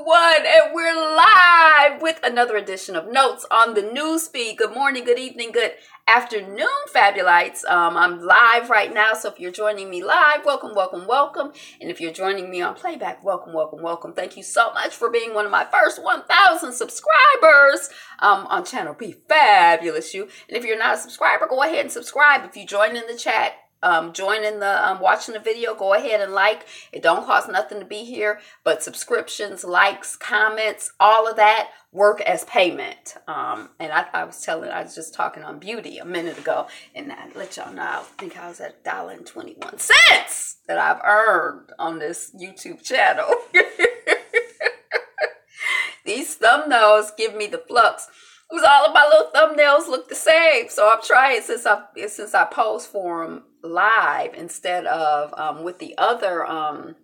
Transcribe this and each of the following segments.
everyone, and we're live with another edition of Notes on the News Feed. Good morning, good evening, good afternoon, Fabulites. I'm live right now, so if you're joining me live, welcome, welcome, welcome. And if you're joining me on playback, welcome, welcome, welcome. Thank you so much for being one of my first 1,000 subscribers on channel Be Fabulous You. And if you're not a subscriber, go ahead and subscribe. If you join in the chat, join in the watching the video, go ahead and like. It don't cost nothing to be here, but subscriptions, likes, comments, all of that work as payment. And I was just talking on beauty a minute ago, and I let y'all know, I think I was at $1.21 that I've earned on this YouTube channel. These thumbnails give me the flux. It was all of my little thumbnails look the same, so I'm trying since I post for them live instead of with the other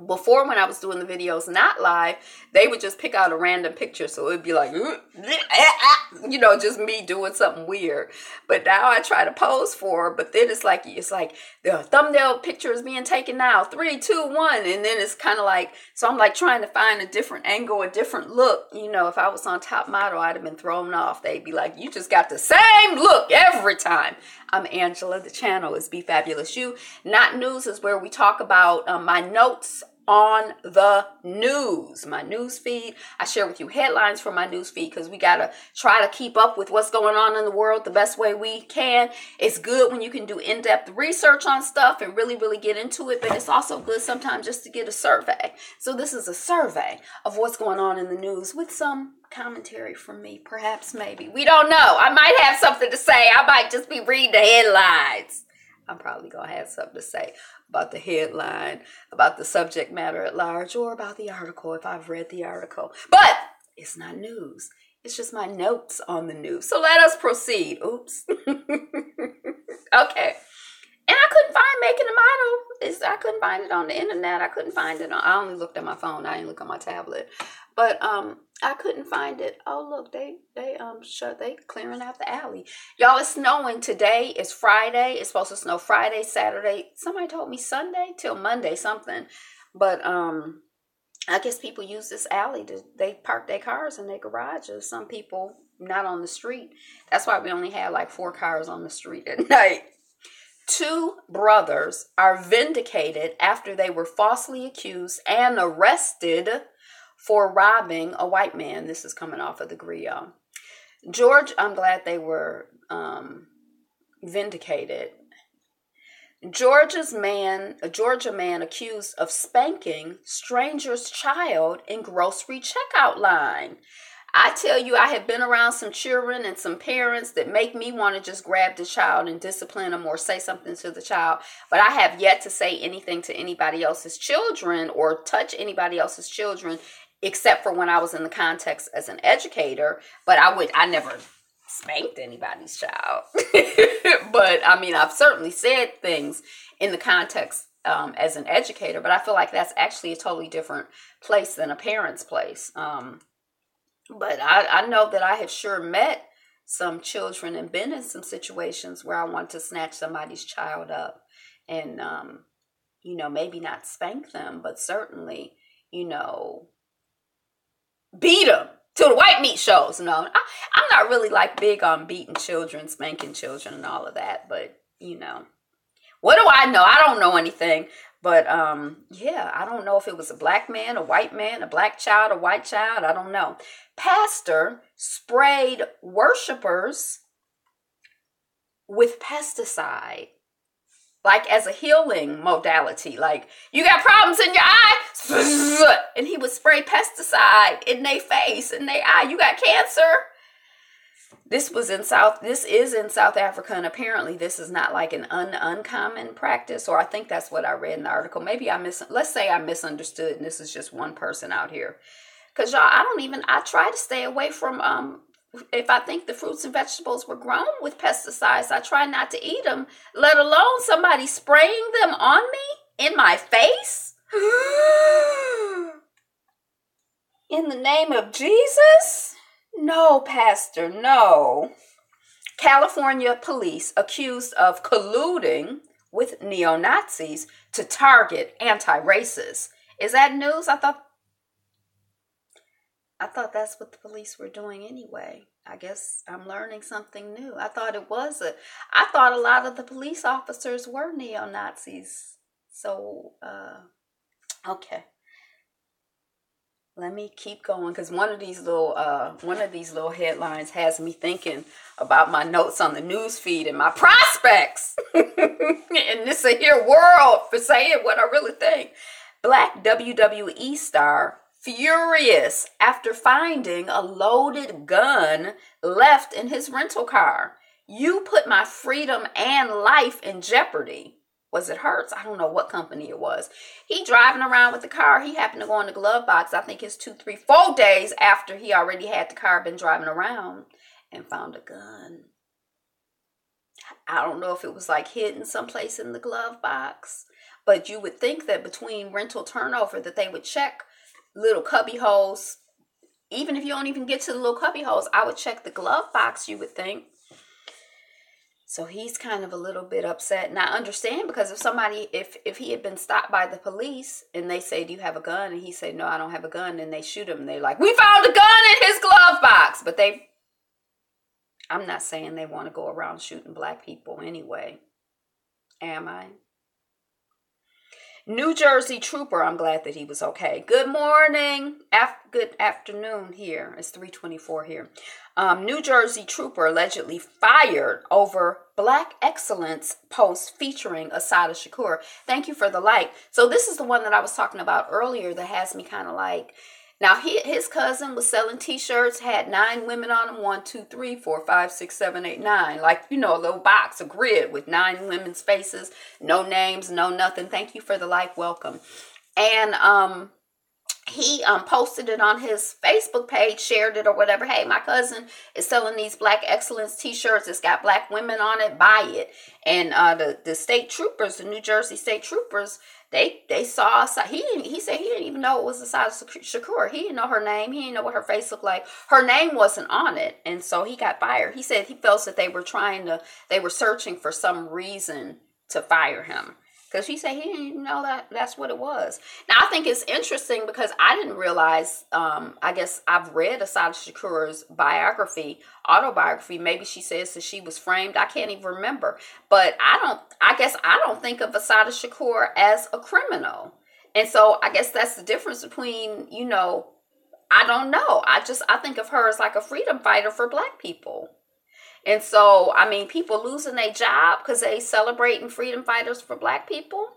before, when I was doing the videos not live, they would just pick out a random picture, so it'd be like, you know, just me doing something weird. But now I try to pose for, but then it's like the thumbnail picture is being taken now, 3, 2, 1, and then it's kind of like, so I'm like trying to find a different angle, a different look. You know, if I was on Top Model, I'd have been thrown off. They'd be like, you just got the same look every time. I'm Angela. The channel is Be Fabulous You. Not News is where we talk about my notes on the news, my news feed. I share with you headlines from my news feed because we got to try to keep up with what's going on in the world the best way we can. It's good when you can do in-depth research on stuff and really, really get into it, but it's also good sometimes just to get a survey. So this is a survey of what's going on in the news with some commentary from me, perhaps, maybe. We don't know. I might have something to say. I might just be reading the headlines. I'm probably going to have something to say about the headline, about the subject matter at large, or about the article if I've read the article. But it's not news. It's just my notes on the news. So let us proceed. Oops. Okay. And I couldn't find Making a Model. I couldn't find it on the internet. I couldn't find it I only looked at my phone. I didn't look on my tablet. But I couldn't find it. Oh, look, they clearing out the alley. Y'all, it's snowing today. It's Friday. It's supposed to snow Friday, Saturday. Somebody told me Sunday till Monday something. But I guess people use this alley they park their cars in their garages. Some people not on the street. That's why we only had like 4 cars on the street at night. 2 brothers are vindicated after they were falsely accused and arrested for robbing a white man. This is coming off of the Griot. I'm glad they were vindicated. A Georgia man accused of spanking stranger's child in grocery checkout line. I tell you, I have been around some children and some parents that make me want to just grab the child and discipline them or say something to the child. But I have yet to say anything to anybody else's children or touch anybody else's children, except for when I was in the context as an educator. But I never spanked anybody's child. But I mean, I've certainly said things in the context as an educator, but I feel like that's actually a totally different place than a parent's place. But I know that I have sure met some children and been in some situations where I want to snatch somebody's child up and, you know, maybe not spank them, but certainly, you know, beat them to the white meat shows. No, I'm not really like big on beating children, spanking children and all of that. But, you know, what do I know? I don't know anything. But, yeah, I don't know if it was a black man, a white man, a black child, a white child. I don't know. Pastor sprayed worshipers with pesticide, like as a healing modality. Like, you got problems in your eye? And he would spray pesticide in their face, in their eye. You got cancer? This is in South Africa, and apparently this is not like an uncommon practice, or I think that's what I read in the article. Maybe let's say I misunderstood, and this is just one person out here. Because y'all, I try to stay away from, if I think the fruits and vegetables were grown with pesticides, I try not to eat them, let alone somebody spraying them on me, in my face. In the name of Jesus? No, Pastor, no. California police accused of colluding with neo-Nazis to target anti-racists. Is that news? I thought I thought that's what the police were doing anyway. I guess I'm learning something new. I thought I thought a lot of the police officers were neo-Nazis. So, okay. Let me keep going because one of these little headlines has me thinking about my notes on the news feed and my prospects in this here world for saying what I really think. Black WWE star furious after finding a loaded gun left in his rental car. You put my freedom and life in jeopardy. Was it Hertz? I don't know what company it was. He driving around with the car. He happened to go in the glove box. I think it's 2, 3, 4 days after he already had the car, been driving around, and found a gun. I don't know if it was like hidden someplace in the glove box, but you would think that between rental turnover that they would check little cubby holes. Even if you don't even get to the little cubby holes, I would check the glove box, you would think. So he's kind of a little bit upset. And I understand because if he had been stopped by the police and they say, do you have a gun? And he said, no, I don't have a gun. And they shoot him. And they're like, we found a gun in his glove box. But I'm not saying they want to go around shooting black people anyway. Am I? New Jersey trooper, I'm glad that he was okay. Good morning. Good afternoon here. It's 3:24 here. New Jersey trooper allegedly fired over Black Excellence post featuring Assata Shakur. Thank you for the like. So this is the one that I was talking about earlier that has me kind of like, now his cousin was selling t-shirts, had 9 women on them, 1, 2, 3, 4, 5, 6, 7, 8, 9. Like, a little box, a grid with 9 women's faces, no names, no nothing. Thank you for the like, welcome. And he posted it on his Facebook page, shared it or whatever. Hey, my cousin is selling these Black Excellence t-shirts. It's got black women on it. Buy it. And the state troopers, the New Jersey state troopers, they saw. He said he didn't even know it was Assata Shakur. He didn't know her name. He didn't know what her face looked like. Her name wasn't on it, and so he got fired. He said he felt that they were searching for some reason to fire him. Because he said he didn't even know that's what it was. Now, I think it's interesting because I didn't realize, I guess I've read Assata Shakur's autobiography. Maybe she says that she was framed. I can't even remember. But I guess I don't think of Assata Shakur as a criminal. And so I guess that's the difference between, I don't know. I think of her as like a freedom fighter for black people. And so, people losing their job because they celebrating freedom fighters for black people.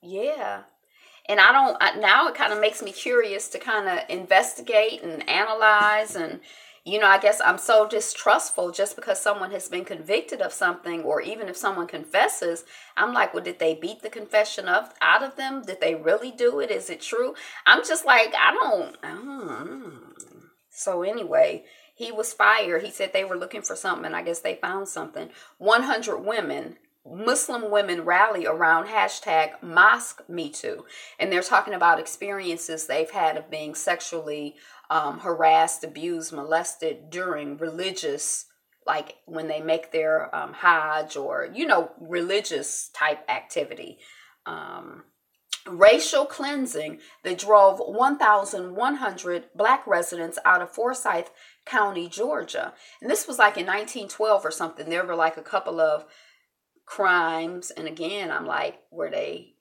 Yeah. And now it kind of makes me curious to kind of investigate and analyze. And, I guess I'm so distrustful just because someone has been convicted of something, or even if someone confesses, I'm like, well, did they beat the confession out of them? Did they really do it? Is it true? I'm just like, I don't. So anyway, he was fired. He said they were looking for something, and I guess they found something. 100 women, Muslim women, rally around hashtag Mosque Me Too. And they're talking about experiences they've had of being sexually harassed, abused, molested during religious, like when they make their Hajj or, religious type activity. Racial cleansing that drove 1,100 black residents out of Forsyth County, Georgia. And this was like in 1912 or something. There were like a couple of crimes. And again, I'm like, where they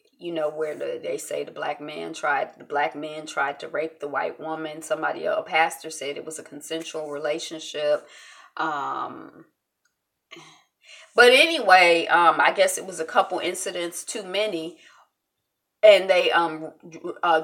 say the black man tried to rape the white woman. A pastor said it was a consensual relationship. But anyway, I guess it was a couple incidents too many. And they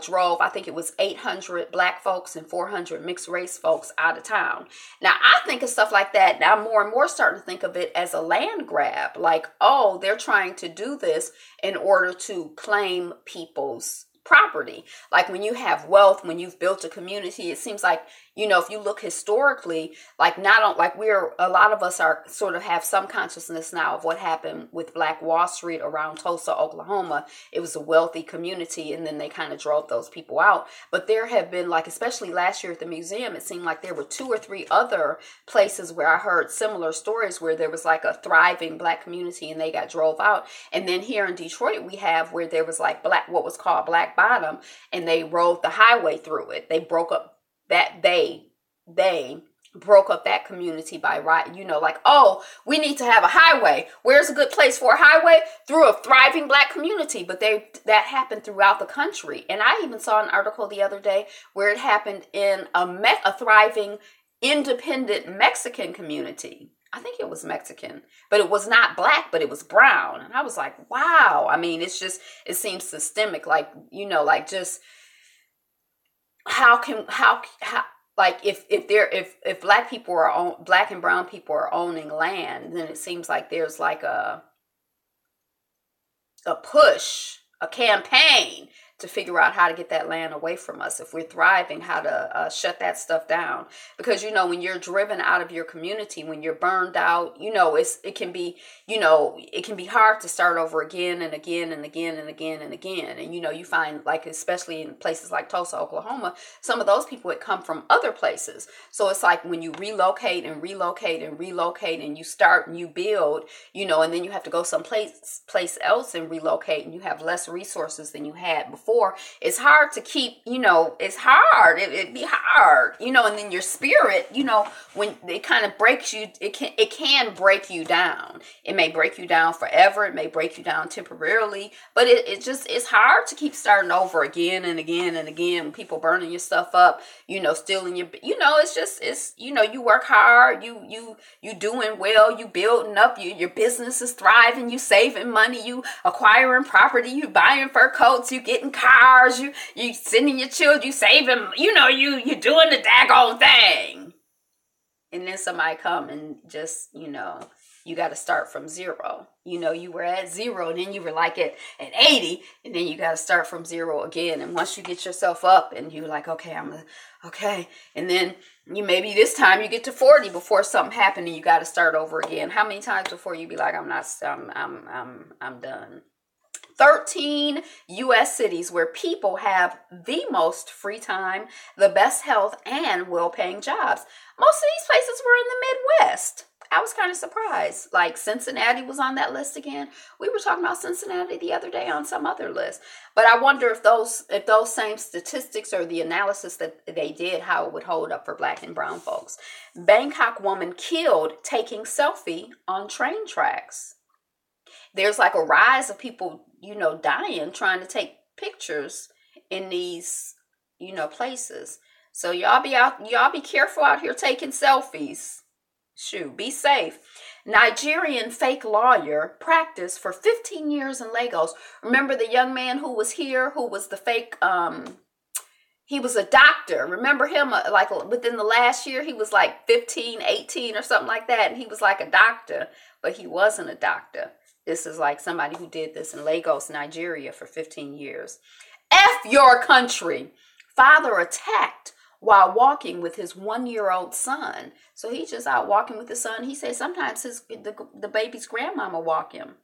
drove, I think it was 800 black folks and 400 mixed race folks out of town. Now, I think of stuff like that. Now, I'm more and more starting to think of it as a land grab. Like, oh, they're trying to do this in order to claim people's property. Like when you have wealth, when you've built a community, it seems like, if you look historically, like a lot of us are sort of have some consciousness now of what happened with Black Wall Street around Tulsa, Oklahoma. It was a wealthy community, and then they kind of drove those people out. But there have been, like, especially last year at the museum, it seemed like there were 2 or 3 other places where I heard similar stories where there was like a thriving black community and they got drove out. And then here in Detroit, we have where there was like what was called Black black bottom, and they rode the highway through it. They broke up they broke up that community by right, like, oh, we need to have a highway. Where's a good place for a highway? Through a thriving black community. But that happened throughout the country. And I even saw an article the other day where it happened in a thriving independent Mexican community. I think it was Mexican, but it was not black, but it was brown. And I was like, wow. I mean, it seems systemic, like, like just how like if black and brown people are owning land, then it seems like there's like a push, a campaign to figure out how to get that land away from us. If we're thriving, how to shut that stuff down. Because, when you're driven out of your community, when you're burned out, it can be hard to start over again and again and again and again and again. And, you find, like, especially in places like Tulsa, Oklahoma, some of those people had come from other places. So it's like when you relocate and you start and you build, and then you have to go someplace else and relocate, and you have less resources than you had before. It's hard to keep, it's hard. It'd be hard, and then your spirit, when it kind of breaks you, it can break you down. It may break you down forever. It may break you down temporarily, but it's hard to keep starting over again and again and again. People burning your stuff up, stealing your, you work hard, you doing well, you building up, your business is thriving, you saving money, you acquiring property, you buying fur coats, you getting cars, you sending your children, you saving, you doing the daggone thing. And then somebody come and just, you got to start from zero. You were at zero, and then you were like at 80, and then you got to start from zero again. And once you get yourself up and you're like, okay, okay. And then maybe this time you get to 40 before something happened and you got to start over again. How many times before you be like, I'm done? 13 U.S. cities where people have the most free time, the best health, and well-paying jobs. Most of these places were in the Midwest. I was kind of surprised. Like Cincinnati was on that list again. We were talking about Cincinnati the other day on some other list. But I wonder if those same statistics or the analysis that they did, how it would hold up for black and brown folks. Bangkok woman killed taking selfie on train tracks. There's like a rise of people, dying trying to take pictures in these, places. So y'all be careful out here taking selfies. Shoot, be safe. Nigerian fake lawyer practiced for 15 years in Lagos. Remember the young man who was here, who was the fake, he was a doctor. Remember him, like within the last year, he was like 15, 18 or something like that. And he was like a doctor, but he wasn't a doctor. This is like somebody who did this in Lagos, Nigeria for 15 years. F your country. Father attacked while walking with his 1-year-old son. So he's just out walking with his son. He said sometimes the baby's grandmama walk him.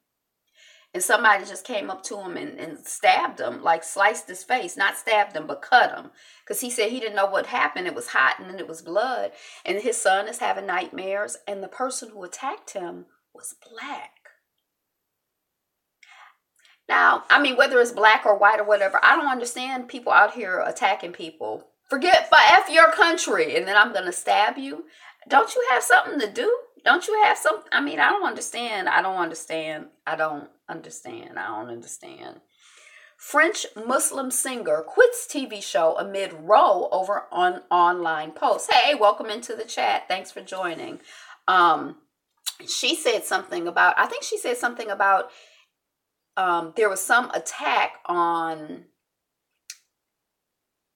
And somebody just came up to him and stabbed him, like sliced his face. Not stabbed him, but cut him. Because he said he didn't know what happened. It was hot and then it was blood. And his son is having nightmares. And the person who attacked him was black. Now, I mean, whether it's black or white or whatever, I don't understand people out here attacking people. Forget, F your country, and then I'm going to stab you. Don't you have something to do? Don't you have something? I mean, I don't understand. French Muslim singer quits TV show amid row over on online posts. Hey, welcome into the chat. Thanks for joining. She said something about, there was some attack on,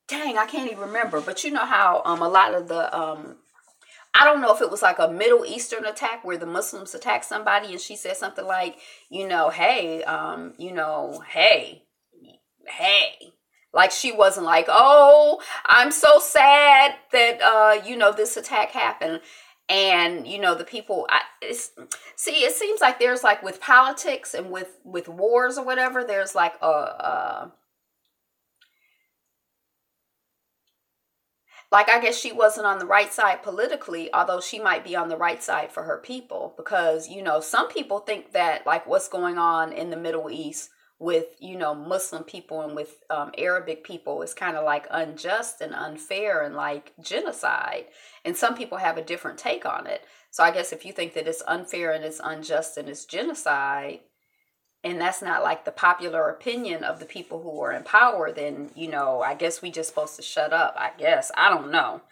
dang, I can't even remember, but you know how a lot of the, I don't know if it was like a Middle Eastern attack where the Muslims attacked somebody, and she said something like, hey, like she wasn't like, oh, I'm so sad that, this attack happened. And, the people, it seems like there's like with politics and with wars or whatever, there's like like, I guess she wasn't on the right side politically, although she might be on the right side for her people. Because, some people think that like what's going on in the Middle East with, Muslim people and with Arabic people is kind of like unjust and unfair and like genocide. And some people have a different take on it. So I guess if you think that it's unfair and it's unjust and it's genocide, and that's not like the popular opinion of the people who are in power, then, I guess we just supposed to shut up, I guess. I don't know.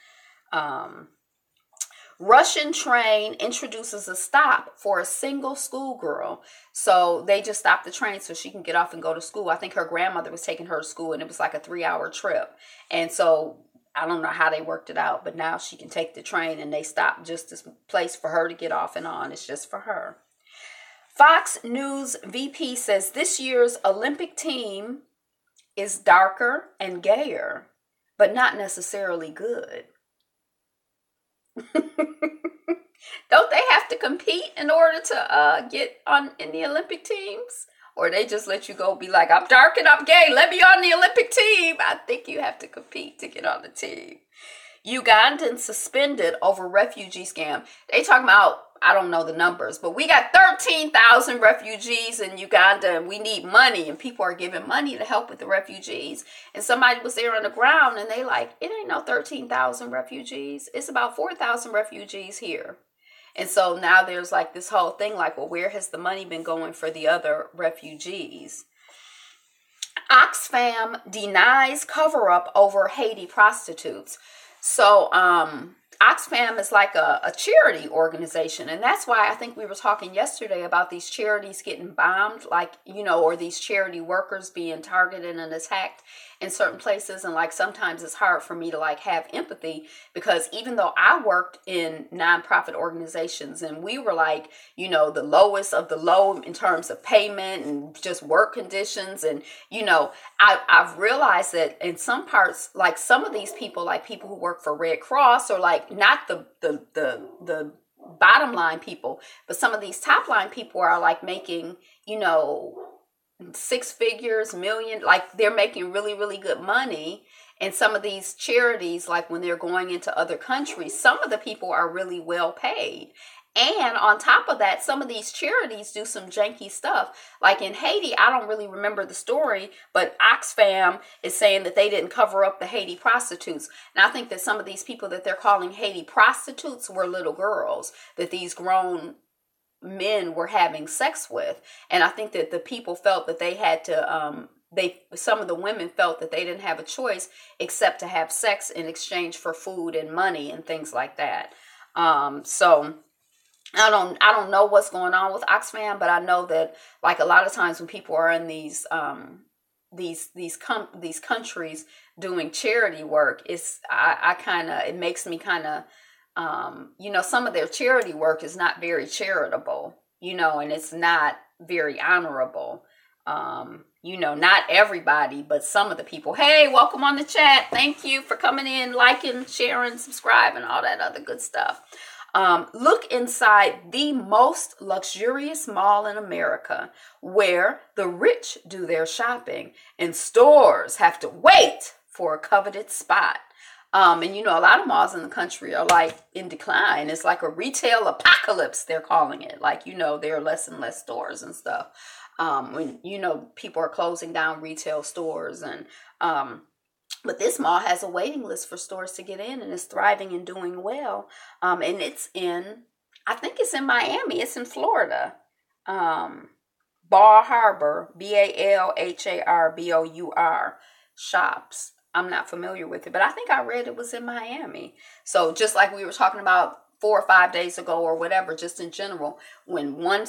Russian train introduces a stop for a single schoolgirl. So they just stopped the train so she can get off and go to school. I think her grandmother was taking her to school, and it was like a 3-hour trip. And so I don't know how they worked it out, but now she can take the train, and they stopped just this place for her to get off and on. It's just for her. Fox News VP says this year's Olympic team is darker and gayer, but not necessarily good. Don't they have to compete in order to get on in the Olympic teams? Or they just let you go be like, I'm dark and I'm gay, let me on the Olympic team? I think you have to compete to get on the team. Ugandans suspended over refugee scam. They talking about, I don't know the numbers, but we got 13,000 refugees in Uganda and we need money, and people are giving money to help with the refugees. And somebody was there on the ground and they like, it ain't no 13,000 refugees. It's about 4,000 refugees here. And so now there's like this whole thing like, well, where has the money been going for the other refugees? Oxfam denies cover-up over Haiti prostitutes. So Oxfam is like a charity organization, and that's why I think we were talking yesterday about these charities getting bombed, like, or these charity workers being targeted and attacked in certain places. And like sometimes it's hard for me to like have empathy, because even though I worked in nonprofit organizations and we were like, the lowest of the low in terms of payment and just work conditions, and I've realized that in some parts, like some of these people, like people who work for Red Cross, or like not the bottom line people, but some of these top line people are like making, 6 figures, million, like they're making really, really good money. And some of these charities, like when they're going into other countries, some of the people are really well paid. And on top of that, some of these charities do some janky stuff. Like in Haiti, I don't really remember the story, but Oxfam is saying that they didn't cover up the Haiti prostitutes. And I think that some of these people that they're calling Haiti prostitutes were little girls that these grown men were having sex with. And I think that the people felt that they had to, some of the women felt that they didn't have a choice except to have sex in exchange for food and money and things like that. So I don't know what's going on with Oxfam, but I know that like a lot of times when people are in these countries doing charity work, it makes me kind of, some of their charity work is not very charitable, and it's not very honorable. Not everybody, but some of the people. Hey, welcome on the chat. Thank you for coming in, liking, sharing, subscribing, all that other good stuff. Look inside the most luxurious mall in America, where the rich do their shopping and stores have to wait for a coveted spot. And a lot of malls in the country are like in decline. It's like a retail apocalypse, they're calling it. Like, there are less and less stores and stuff. When, people are closing down retail stores, and but this mall has a waiting list for stores to get in, and it's thriving and doing well. And I think it's in Miami. It's in Florida. Bal Harbor, BALHARBOUR shops. I'm not familiar with it, but I think I read it was in Miami. So just like we were talking about 4 or 5 days ago or whatever, just in general, when one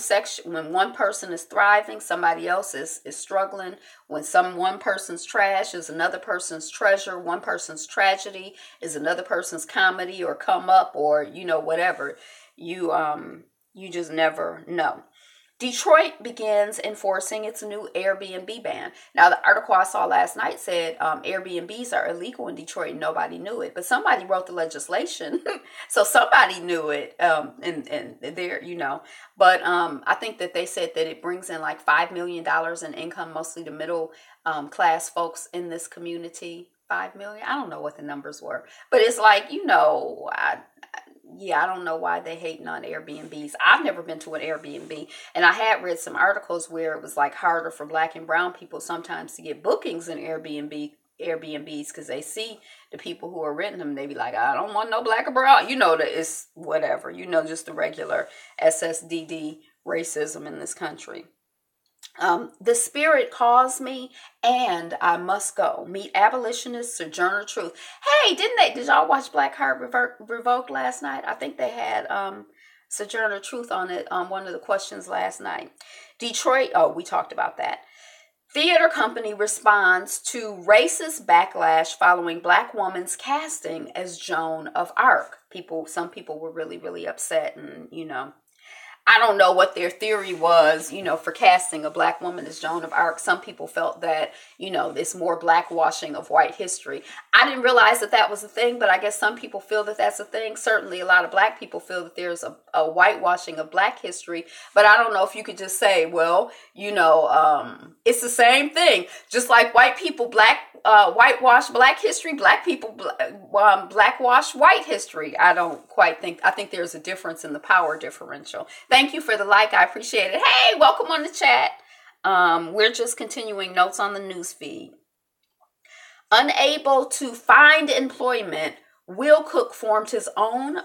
person is thriving, somebody else is struggling. When one person's trash is another person's treasure, one person's tragedy is another person's comedy or come up, or whatever. You just never know. Detroit begins enforcing its new Airbnb ban. Now, the article I saw last night said Airbnbs are illegal in Detroit and nobody knew it. But somebody wrote the legislation, so somebody knew it. And there, But I think that they said that it brings in like $5 million in income, mostly to middle class folks in this community. 5 million? I don't know what the numbers were. But it's like, Yeah, I don't know why they hating on Airbnbs. I've never been to an Airbnb, and I had read some articles where it was like harder for black and brown people sometimes to get bookings in Airbnbs because they see the people who are renting them. They be like, I don't want no black or brown. You know that it's whatever. You know, just the regular SSDD racism in this country. The spirit calls me and I must go. Meet abolitionist Sojourner Truth. Hey, did y'all watch Black Heart Revoked last night? I think they had Sojourner Truth on it on one of the questions last night. Detroit, oh, we talked about that. Theater company responds to racist backlash following black woman's casting as Joan of Arc. Some people were really, really upset, and I don't know what their theory was, for casting a black woman as Joan of Arc. Some people felt that, it's more blackwashing of white history. I didn't realize that that was a thing, but I guess some people feel that that's a thing. Certainly a lot of black people feel that there's a whitewashing of black history. But I don't know if you could just say, well, it's the same thing. Just like white people whitewash black history, black people blackwash white history. I think there's a difference in the power differential. Thank you for the like. I appreciate it. Hey, welcome on the chat. We're just continuing notes on the news feed. Unable to find employment, Will Cook formed his own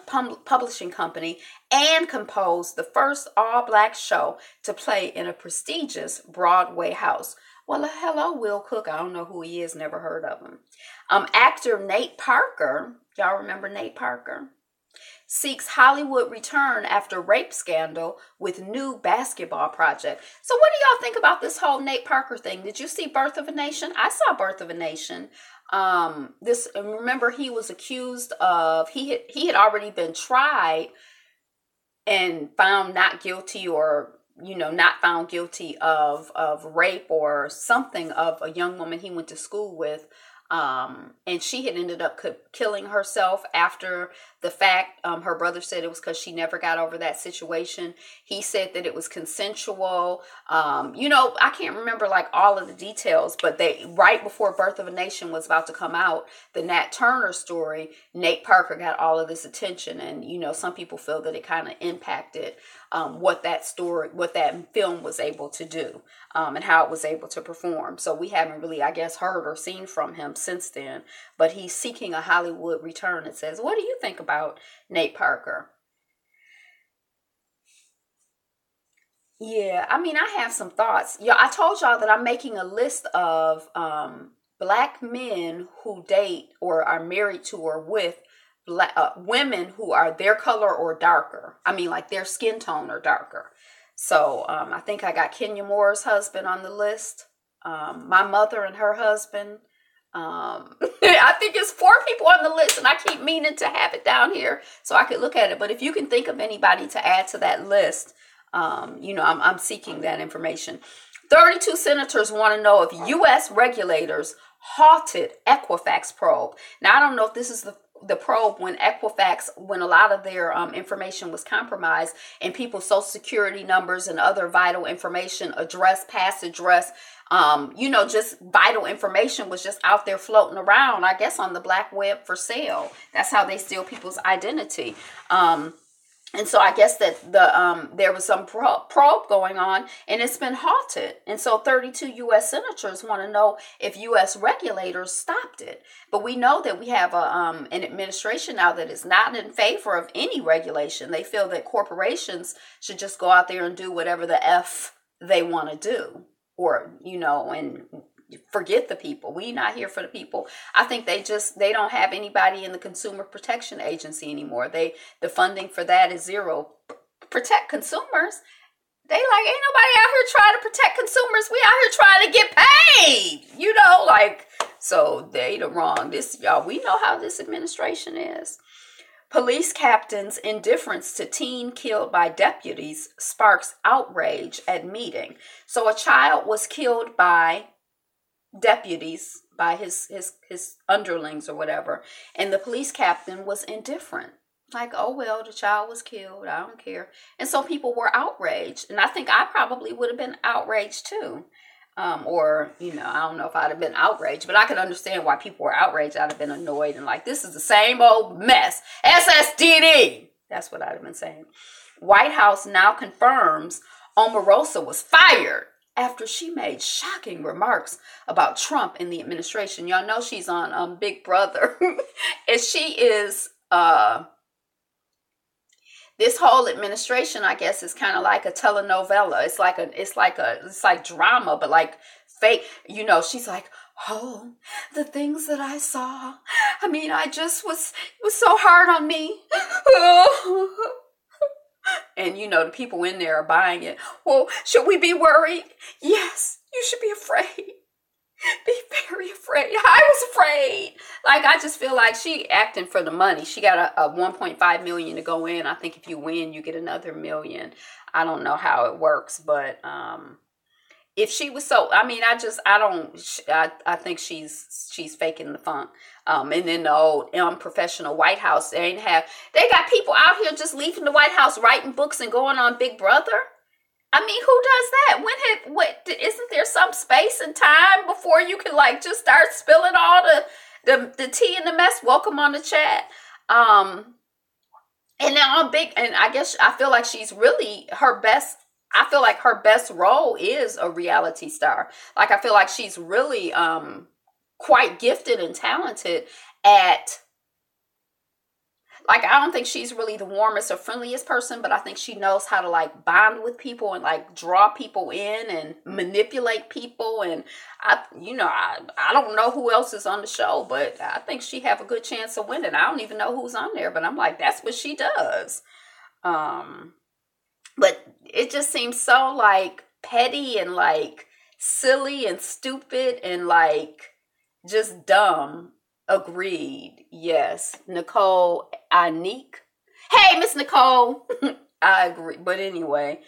publishing company and composed the first all-black show to play in a prestigious Broadway house. Well, hello, Will Cook. I don't know who he is. Never heard of him. Actor Nate Parker, y'all remember Nate Parker? Seeks Hollywood return after rape scandal with new basketball project. So what do y'all think about this whole Nate Parker thing? Did you see Birth of a Nation? I saw Birth of a Nation. Remember, he was accused of, he had already been tried and found not guilty, or not found guilty of rape or something of a young woman he went to school with. And she had ended up killing herself after the fact. Her brother said it was because she never got over that situation. He said that it was consensual. I can't remember like all of the details, but right before Birth of a Nation was about to come out, the Nat Turner story, Nate Parker got all of this attention. And, some people feel that it kind of impacted what that film was able to do, and how it was able to perform. So we haven't really, I guess, heard or seen from him since then, but he's seeking a Hollywood return. It says, what do you think about Nate Parker? Yeah, I have some thoughts. Yeah, I told y'all that I'm making a list of black men who date or are married to or with women who are their color or darker. Like their skin tone or darker. So I think I got Kenya Moore's husband on the list. My mother and her husband. I think it's 4 people on the list, and I keep meaning to have it down here so I could look at it. But if you can think of anybody to add to that list, I'm seeking that information. 32 senators want to know if U.S. regulators halted Equifax probe. Now, I don't know if this is the probe when a lot of their information was compromised and people's social security numbers and other vital information, past address, just vital information was just out there floating around, I guess, on the black web for sale. That's how they steal people's identity. And so I guess that there was some probe going on, and it's been halted. And so 32 U.S. senators want to know if U.S. regulators stopped it. But we know that we have an administration now that is not in favor of any regulation. They feel that corporations should just go out there and do whatever the F they want to do, or, and forget the people. We not here for the people. I think they don't have anybody in the Consumer Protection Agency anymore. The funding for that is zero. Protect consumers. They like, ain't nobody out here trying to protect consumers. We out here trying to get paid, so they the wrong. Y'all, we know how this administration is. Police captain's indifference to teen killed by deputies sparks outrage at meeting. So a child was killed by deputies, by his underlings or whatever, and the police captain was indifferent. Like, oh well, the child was killed, I don't care. And so people were outraged, and I think I probably would have been outraged too. I don't know if I'd have been outraged, but I could understand why people were outraged. I'd have been annoyed and like, this is the same old mess. SSDD. That's what I'd have been saying. White House now confirms Omarosa was fired after she made shocking remarks about Trump and the administration. Y'all know she's on Big Brother. And she is this whole administration, I guess, is kind of like a telenovela. It's like drama, but like fake. You know, she's like, oh, the things that I saw. I mean, it was so hard on me. And, you know, the people in there are buying it. Well, should we be worried? Yes, you should be afraid. Be very afraid. I was afraid. Like, I just feel like she acting for the money. She got a 1.5 million to go in. I think if you win, you get another million. I don't know how it works, but if she was so, I mean, I think she's faking the funk. And then the old unprofessional White House, they got people out here just leaving the White House, writing books and going on Big Brother. I mean, who does that? Isn't there some space and time before you can like just start spilling all the tea in the mess? Welcome on the chat. And now I feel like she's really her best. I feel like her best role is a reality star. Like, I feel like she's really quite gifted and talented at, like, I don't think she's really the warmest or friendliest person, but I think she knows how to like bond with people and like draw people in and manipulate people. And I don't know who else is on the show, but I think she have a good chance of winning. I don't even know who's on there, but I'm like, that's what she does. But it just seems so like petty and like silly and stupid and like just dumb. Agreed. Yes. Nicole Anique. Hey, Miss Nicole. I agree. But anyway.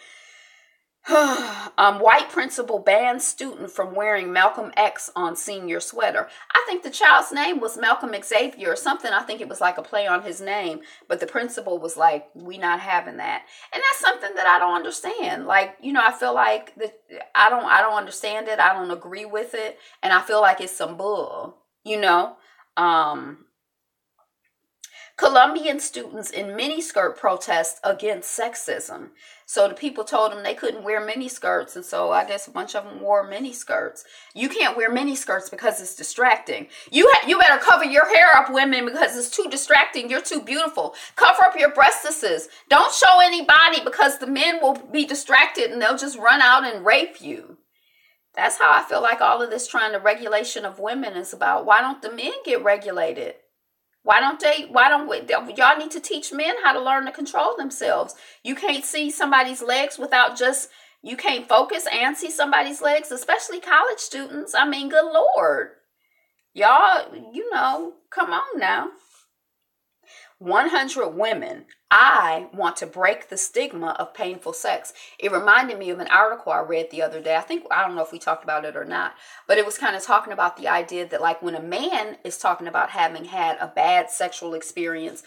White principal bans student from wearing Malcolm X on senior sweater. I think the child's name was Malcolm Xavier or something. I think it was like a play on his name. But the principal was like, we not having that. And that's something that I don't understand. Like, you know, I feel like I don't understand it. I don't agree with it. And I feel like it's some bull, you know. Colombian students in miniskirt protest against sexism. So the people told them they couldn't wear miniskirts, and so I guess a bunch of them wore miniskirts. You can't wear miniskirts because it's distracting. You better cover your hair up, women, because it's too distracting. You're too beautiful. Cover up your breastises. Don't show anybody because the men will be distracted and they'll just run out and rape you. That's how I feel like all of this trying to regulation of women is about. Why don't the men get regulated? Y'all need to teach men how to learn to control themselves. You can't see somebody's legs you can't focus and see somebody's legs, especially college students. I mean, good Lord. Y'all, you know, come on now. 100 women. I want to break the stigma of painful sex. It reminded me of an article I read the other day. I don't know if we talked about it or not, but it was kind of talking about the idea that like when a man is talking about having had a bad sexual experience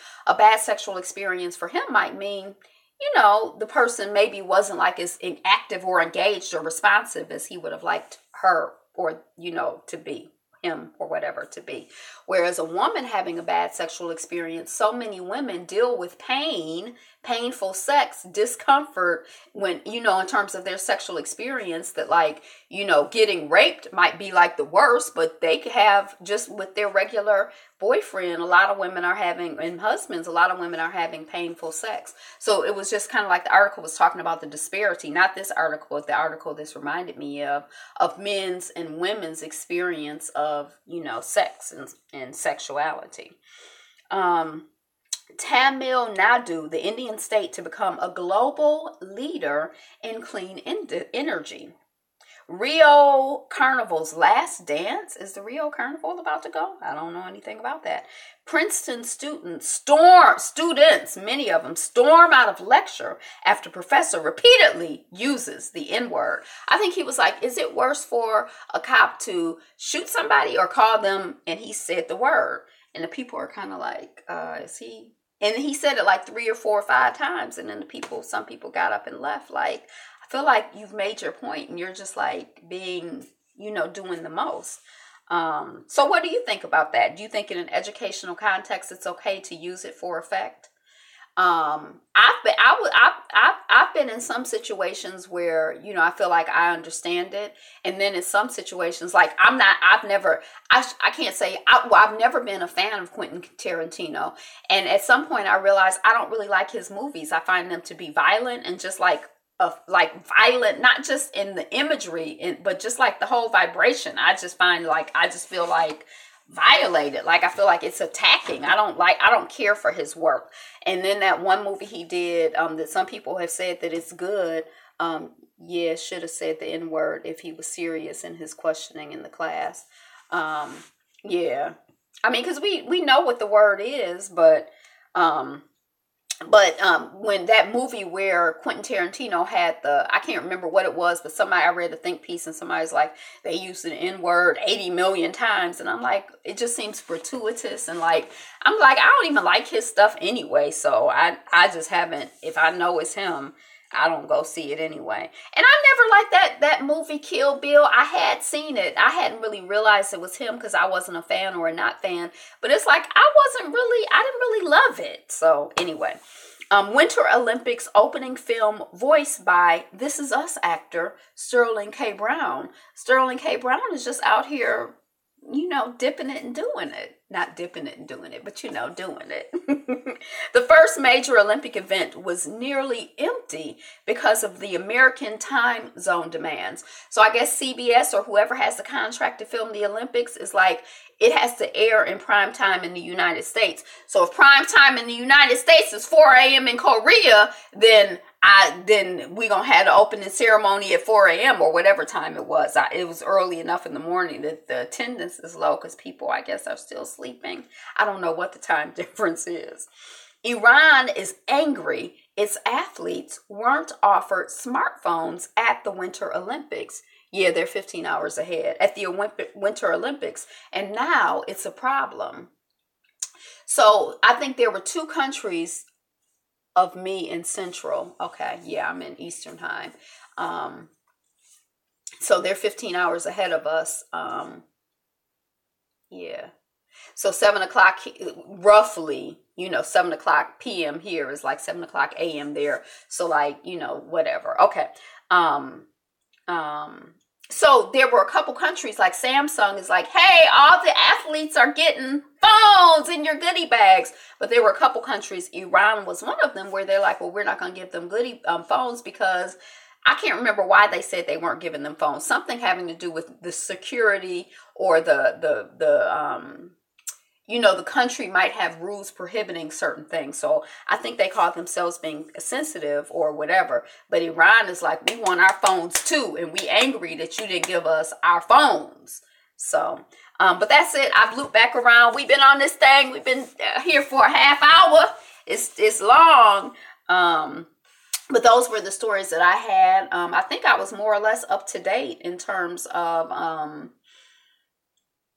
for him might mean, you know, the person maybe wasn't like as active or engaged or responsive as he would have liked her or, you know, to be. Him or whatever to be. Whereas a woman having a bad sexual experience, so many women deal with painful sex, discomfort when, you know, in terms of their sexual experience that like, you know, getting raped might be like the worst, but they could have just with their regular boyfriend, a lot of women are having, and husbands, a lot of women are having painful sex. So it was just kind of like the article was talking about the disparity, not this article, but the article this reminded me of men's and women's experience of, you know, sex and sexuality. Tamil Nadu, the Indian state, to become a global leader in clean energy. Rio Carnival's last dance. Is the Rio Carnival about to go? I don't know anything about that. Princeton students, many of them, storm out of lecture after professor repeatedly uses the N-word. I think he was like, is it worse for a cop to shoot somebody or call them and he said the word? And the people are kind of like, is he? And he said it like 3 or 4 or 5 times. And then some people got up and left like, I feel like you've made your point and you're just like being, you know, doing the most. So what do you think about that? Do you think in an educational context, it's okay to use it for effect? I've been in some situations where, you know, I feel like I understand it. And then in some situations, like I can't say, I've never been a fan of Quentin Tarantino. And at some point I realized I don't really like his movies. I find them to be violent and just like violent, not just in the imagery, but just like the whole vibration. I just feel like violated. Like I feel like it's attacking. I don't care for his work. And then that one movie he did, that some people have said that it's good. Yeah, should have said the N word if he was serious in his questioning in the class. Yeah, I mean, because we know what the word is, but when that movie where Quentin Tarantino had I can't remember what it was, but I read a think piece and somebody's like, they used the N word 80 million times. And I'm like, it just seems gratuitous. And like, I'm like, I don't even like his stuff anyway. So I just haven't, if I know it's him, I don't go see it anyway. And I never liked that movie Kill Bill. I had seen it. I hadn't really realized it was him because I wasn't a fan or a not fan. But it's like I didn't really love it. So anyway, Winter Olympics opening film voiced by This Is Us actor Sterling K. Brown. Sterling K. Brown is just out here, you know, dipping it and doing it. Not dipping it and doing it, but, you know, doing it. The first major Olympic event was nearly empty because of the American time zone demands. So I guess CBS or whoever has the contract to film the Olympics is like, it has to air in prime time in the United States. So if prime time in the United States is 4 a.m. in Korea, then we gonna have the opening ceremony at 4 a.m. or whatever time it was. It was early enough in the morning that the attendance is low because people, I guess, are still sleeping. I don't know what the time difference is. Iran is angry its athletes weren't offered smartphones at the Winter Olympics. Yeah, they're 15 hours ahead at the Winter Olympics, and now it's a problem. So I think there were two countries of me in Central. Okay, yeah, I'm in Eastern time. So they're 15 hours ahead of us. Yeah. So 7 o'clock, roughly, 7 o'clock p.m. here is like 7 o'clock a.m. there. So like, whatever. Okay. So there were a couple countries like Samsung is like, hey, all the athletes are getting phones in your goodie bags. But there were a couple countries, Iran was one of them, where they're like, well, we're not going to give them goodie phones because I can't remember why they said they weren't giving them phones. Something having to do with the security or the country might have rules prohibiting certain things. So I think they call themselves being sensitive or whatever. But Iran is like, we want our phones too. And we angry that you didn't give us our phones. So, but that's it. I've looped back around. We've been on this thing. We've been here for a half hour. It's long. But those were the stories that I had. I think I was more or less up to date in terms of, I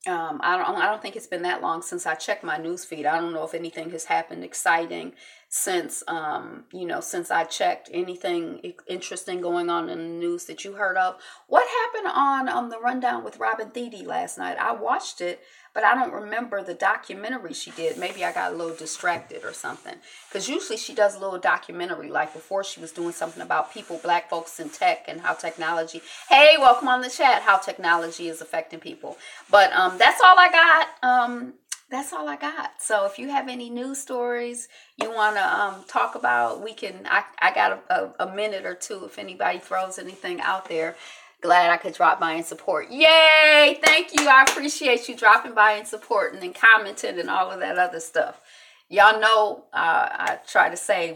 don't think it's been that long since I checked my news feed. I don't know if anything has happened exciting since I checked. Anything interesting going on in the news that you heard of? What happened on the Rundown with Robin Thede last night? I watched it, but I don't remember the documentary she did. Maybe I got a little distracted or something. Because usually she does a little documentary, like before she was doing something about people, black folks in tech and how technology, hey, welcome on the chat, how technology is affecting people. But that's all I got. That's all I got. So if you have any news stories you want to talk about, I got a minute or two if anybody throws anything out there. Glad I could drop by and support. Yay! Thank you. I appreciate you dropping by and supporting and commenting and all of that other stuff. Y'all know I try to say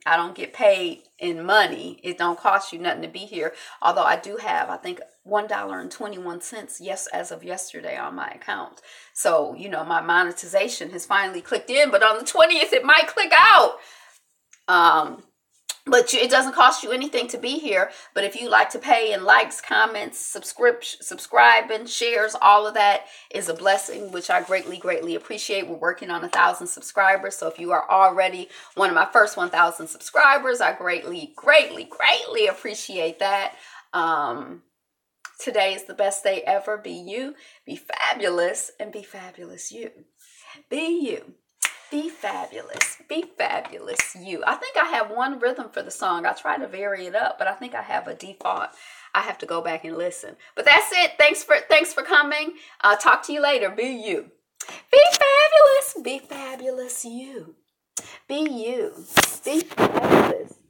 I don't get paid in money. It don't cost you nothing to be here. Although I do have, I think, $1.21 as of yesterday on my account. So, my monetization has finally clicked in, but on the 20th it might click out. But it doesn't cost you anything to be here. But if you like to pay in likes, comments, subscribing, shares, all of that is a blessing, which I greatly, greatly appreciate. We're working on 1,000 subscribers. So if you are already one of my first 1,000 subscribers, I greatly, greatly, greatly appreciate that. Today is the best day ever. Be you, be fabulous, and be fabulous you. Be you. Be fabulous. Be fabulous, you. I think I have one rhythm for the song. I try to vary it up, but I think I have a default. I have to go back and listen. But that's it. Thanks for coming. I'll talk to you later. Be you. Be fabulous. Be fabulous, you. Be you. Be fabulous.